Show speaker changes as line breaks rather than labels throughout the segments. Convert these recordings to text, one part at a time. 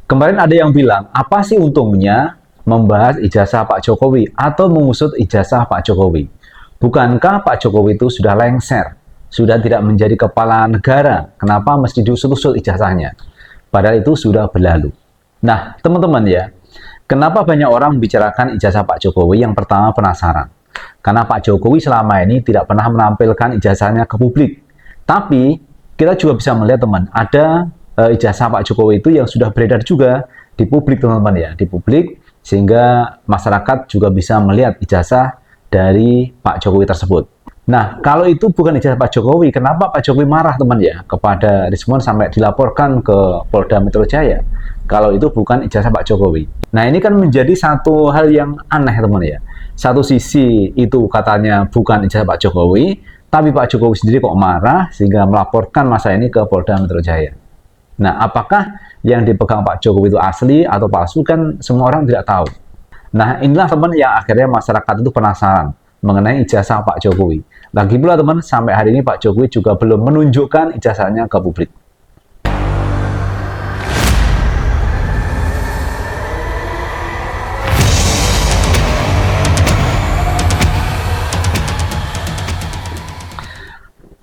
Kemarin ada yang bilang, apa sih untungnya membahas ijazah Pak Jokowi atau mengusut ijazah Pak Jokowi? Bukankah Pak Jokowi itu sudah lengser, sudah tidak menjadi kepala negara? Kenapa mesti diusut-usut ijazahnya? Padahal itu sudah berlalu. Nah, teman-teman ya, kenapa banyak orang membicarakan ijazah Pak Jokowi? Yang pertama penasaran. Karena Pak Jokowi selama ini tidak pernah menampilkan ijazahnya ke publik. Tapi kita juga bisa melihat teman, ada ijazah Pak Jokowi itu yang sudah beredar juga di publik teman-teman ya, di publik, sehingga masyarakat juga bisa melihat ijazah dari Pak Jokowi tersebut. Nah, kalau itu bukan ijazah Pak Jokowi, kenapa Pak Jokowi marah teman ya kepada Rismon sampai dilaporkan ke Polda Metro Jaya? Kalau itu bukan ijazah Pak Jokowi. Nah, ini kan menjadi satu hal yang aneh teman ya. Satu sisi itu katanya bukan ijazah Pak Jokowi, tapi Pak Jokowi sendiri kok marah sehingga melaporkan masa ini ke Polda Metro Jaya. Nah, apakah yang dipegang Pak Jokowi itu asli atau palsu kan semua orang tidak tahu. Nah, inilah teman yang akhirnya masyarakat itu penasaran mengenai ijazah Pak Jokowi. Lagi pula teman, sampai hari ini Pak Jokowi juga belum menunjukkan ijazahnya ke publik.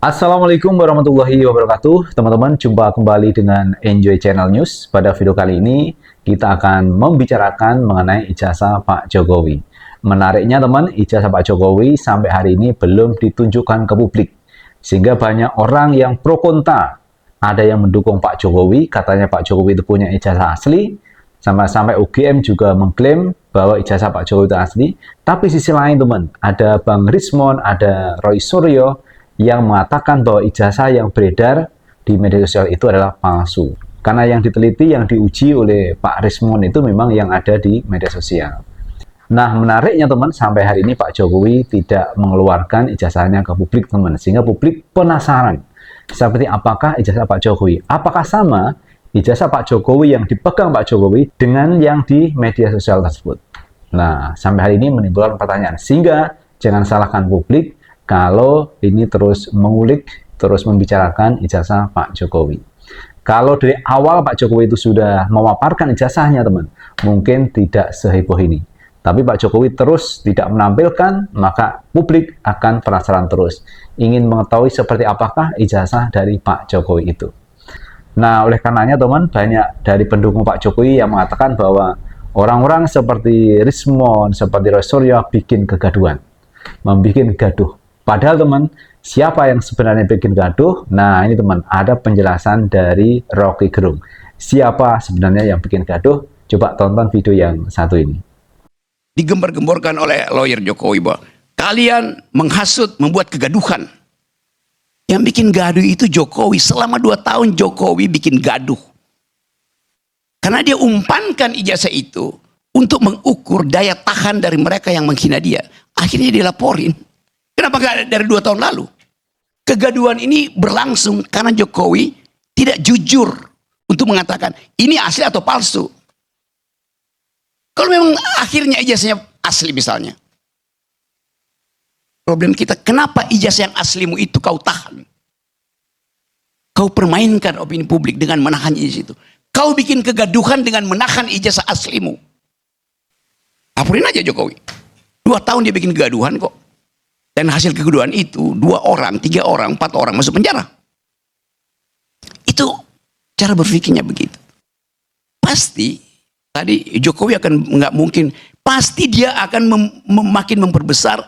Assalamualaikum warahmatullahi wabarakatuh. Teman-teman, jumpa kembali dengan Enjoy Channel News. Pada video kali ini, kita akan membicarakan mengenai ijazah Pak Jokowi. Menariknya teman, ijazah Pak Jokowi sampai hari ini belum ditunjukkan ke publik. Sehingga banyak orang yang pro kontra. Ada yang mendukung Pak Jokowi, katanya Pak Jokowi itu punya ijazah asli. Sampai UGM juga mengklaim bahwa ijazah Pak Jokowi itu asli. Tapi sisi lain teman, ada Bang Rismon, ada Roy Suryo, yang mengatakan bahwa ijazah yang beredar di media sosial itu adalah palsu. Karena yang diteliti, yang diuji oleh Pak Rismon itu memang yang ada di media sosial. Nah, menariknya teman, sampai hari ini Pak Jokowi tidak mengeluarkan ijazahnya ke publik teman. Sehingga publik penasaran, seperti apakah ijazah Pak Jokowi? Apakah sama ijazah Pak Jokowi yang dipegang Pak Jokowi dengan yang di media sosial tersebut? Nah, sampai hari ini menimbulkan pertanyaan. Sehingga jangan salahkan publik kalau ini terus mengulik, terus membicarakan ijazah Pak Jokowi. Kalau dari awal Pak Jokowi itu sudah memaparkan ijazahnya teman, mungkin tidak seheboh ini. Tapi Pak Jokowi terus tidak menampilkan, maka publik akan penasaran terus. Ingin mengetahui seperti apakah ijazah dari Pak Jokowi itu. Nah, oleh karenanya teman, banyak dari pendukung Pak Jokowi yang mengatakan bahwa orang-orang seperti Rismon, seperti Roy Suryo bikin kegaduhan, membuat gaduh. Padahal teman, siapa yang sebenarnya bikin gaduh? Nah, ini teman, ada penjelasan dari Rocky Gerung. Siapa sebenarnya yang bikin gaduh? Coba tonton video yang satu ini.
Digembar-gemborkan oleh lawyer Jokowi bahwa kalian menghasut, membuat kegaduhan. Yang bikin gaduh itu Jokowi. Selama 2 tahun Jokowi bikin gaduh. Karena dia umpankan ijazah itu untuk mengukur daya tahan dari mereka yang menghina dia. Akhirnya dilaporin. Kenapa nggak dari 2 tahun lalu? Kegaduhan ini berlangsung karena Jokowi tidak jujur untuk mengatakan ini asli atau palsu. Kalau memang akhirnya ijazahnya asli misalnya. Problem kita, kenapa ijazah yang aslimu itu kau tahan? Kau permainkan opini publik dengan menahan ijazah itu. Kau bikin kegaduhan dengan menahan ijazah aslimu. Laporin aja Jokowi. 2 tahun dia bikin kegaduhan kok. Dan hasil kegaduhan itu 2 orang, 3 orang, 4 orang masuk penjara. Itu cara berpikirnya begitu. Pasti tadi Jokowi akan nggak mungkin. Pasti dia akan makin memperbesar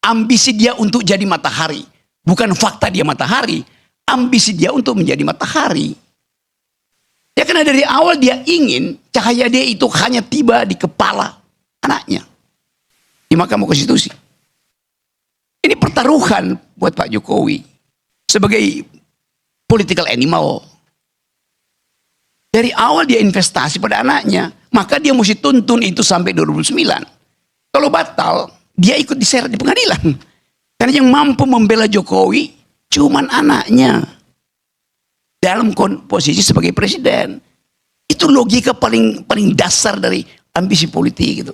ambisi dia untuk jadi matahari. Bukan fakta dia matahari. Ambisi dia untuk menjadi matahari. Ya karena dari awal dia ingin cahaya dia itu hanya tiba di kepala anaknya. Di Mahkamah Konstitusi. Ini pertaruhan buat Pak Jokowi sebagai political animal. Dari awal dia investasi pada anaknya, maka dia mesti tuntun itu sampai 2009. Kalau batal, dia ikut diseret di pengadilan. Karena yang mampu membela Jokowi cuman anaknya. Dalam posisi sebagai presiden. Itu logika paling dasar dari ambisi politik gitu.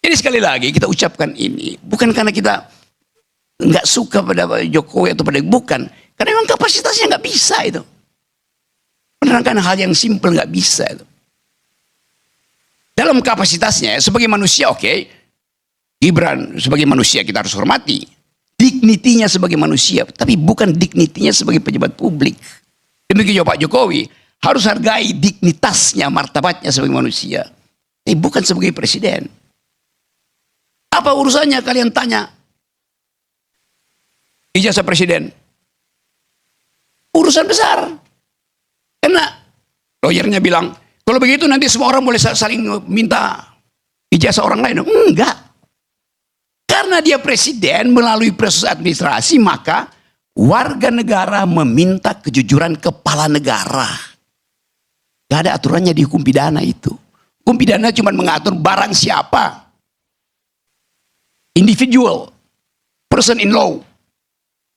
Jadi sekali lagi kita ucapkan ini bukan karena kita nggak suka pada Jokowi atau pada bukan, karena memang kapasitasnya nggak bisa itu. Menerangkan hal yang simpel nggak bisa. Dalam kapasitasnya sebagai manusia, oke, Gibran sebagai manusia kita harus hormati. Dignitinya sebagai manusia, tapi bukan dignitinya sebagai pejabat publik. Demikian juga Pak Jokowi harus hargai dignitasnya, martabatnya sebagai manusia. Bukan sebagai presiden. Apa urusannya kalian tanya ijazah presiden? Urusan besar. Karena lawyernya bilang, kalau begitu nanti semua orang boleh saling minta ijazah orang lain. Enggak. Karena dia presiden melalui proses administrasi, maka warga negara meminta kejujuran kepala negara. Gak ada aturannya di hukum pidana itu. Hukum pidana cuma mengatur barang siapa. Individual, person in law,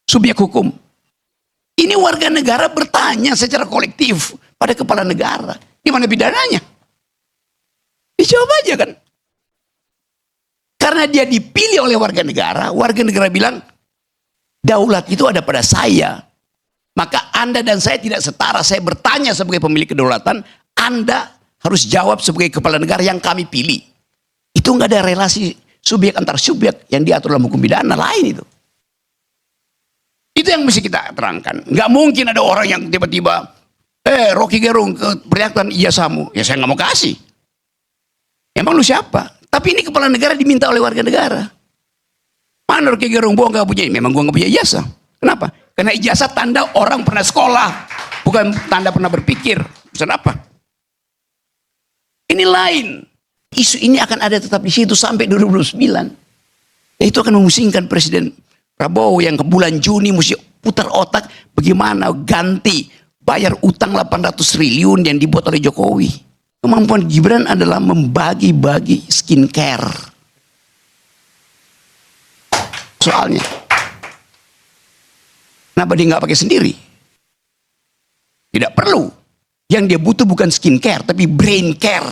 subjek hukum. Ini warga negara bertanya secara kolektif pada kepala negara. Di mana pidananya? Dijawab aja kan. Karena dia dipilih oleh warga negara bilang, daulat itu ada pada saya. Maka Anda dan saya tidak setara. Saya bertanya sebagai pemilik kedaulatan, Anda harus jawab sebagai kepala negara yang kami pilih. Itu nggak ada relasi subjek antar subjek yang diatur dalam hukum pidana lain itu. Itu yang mesti kita terangkan. Nggak mungkin ada orang yang tiba-tiba, Rocky Gerung perlihatkan ijazahmu. Ya saya nggak mau kasih. Emang lu siapa? Tapi ini kepala negara diminta oleh warga negara. Mana Rocky Gerung? Gua nggak punya. Memang gua nggak punya ijazah. Kenapa? Karena ijazah tanda orang pernah sekolah, bukan tanda pernah berpikir. Pesan apa? Ini lain. Isu ini akan ada tetap di situ sampai 2029. Ya, itu akan memusingkan Presiden Prabowo yang ke bulan Juni mesti putar otak bagaimana ganti bayar utang 800 triliun yang dibuat oleh Jokowi. Kemampuan Gibran adalah membagi-bagi skincare. Soalnya. Kenapa dia nggak pakai sendiri? Tidak perlu. Yang dia butuh bukan skincare, tapi brain care.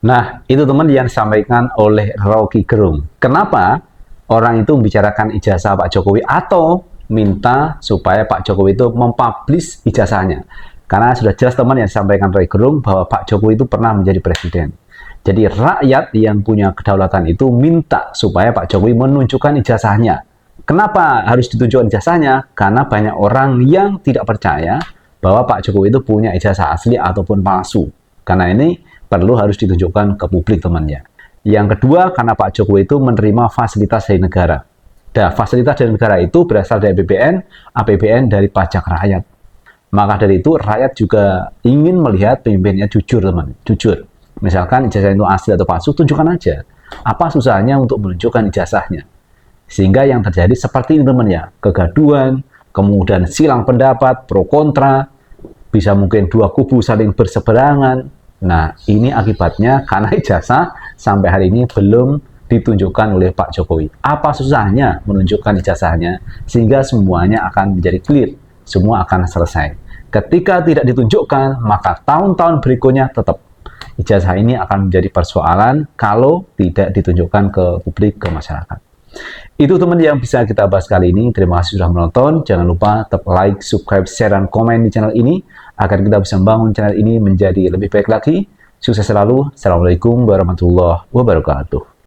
Nah, itu teman yang disampaikan oleh Rocky Gerung. Kenapa orang itu membicarakan ijazah Pak Jokowi atau minta supaya Pak Jokowi itu mempublish ijazahnya? Karena sudah jelas teman yang disampaikan Rocky Gerung bahwa Pak Jokowi itu pernah menjadi presiden. Jadi rakyat yang punya kedaulatan itu minta supaya Pak Jokowi menunjukkan ijazahnya. Kenapa harus ditunjukkan ijazahnya? Karena banyak orang yang tidak percaya bahwa Pak Jokowi itu punya ijazah asli ataupun palsu. Karena ini perlu harus ditunjukkan ke publik temannya. Yang kedua, karena Pak Jokowi itu menerima fasilitas dari negara. Dan fasilitas dari negara itu berasal dari APBN dari pajak rakyat. Maka dari itu rakyat juga ingin melihat pemimpinnya jujur teman, jujur. Misalkan ijazah itu asli atau palsu, tunjukkan aja. Apa susahnya untuk menunjukkan ijazahnya? Sehingga yang terjadi seperti ini teman ya, kegaduhan, kemudian silang pendapat, pro kontra, bisa mungkin dua kubu saling berseberangan. Nah, ini akibatnya karena ijazah sampai hari ini belum ditunjukkan oleh Pak Jokowi. Apa susahnya menunjukkan ijazahnya sehingga semuanya akan menjadi clear, semua akan selesai. Ketika tidak ditunjukkan, maka tahun-tahun berikutnya tetap ijazah ini akan menjadi persoalan kalau tidak ditunjukkan ke publik, ke masyarakat. Itu teman yang bisa kita bahas kali ini. Terima kasih sudah menonton. Jangan lupa tetap like, subscribe, share, dan komen di channel ini agar kita bisa membangun channel ini menjadi lebih baik lagi. Sukses selalu. Assalamualaikum warahmatullahi wabarakatuh.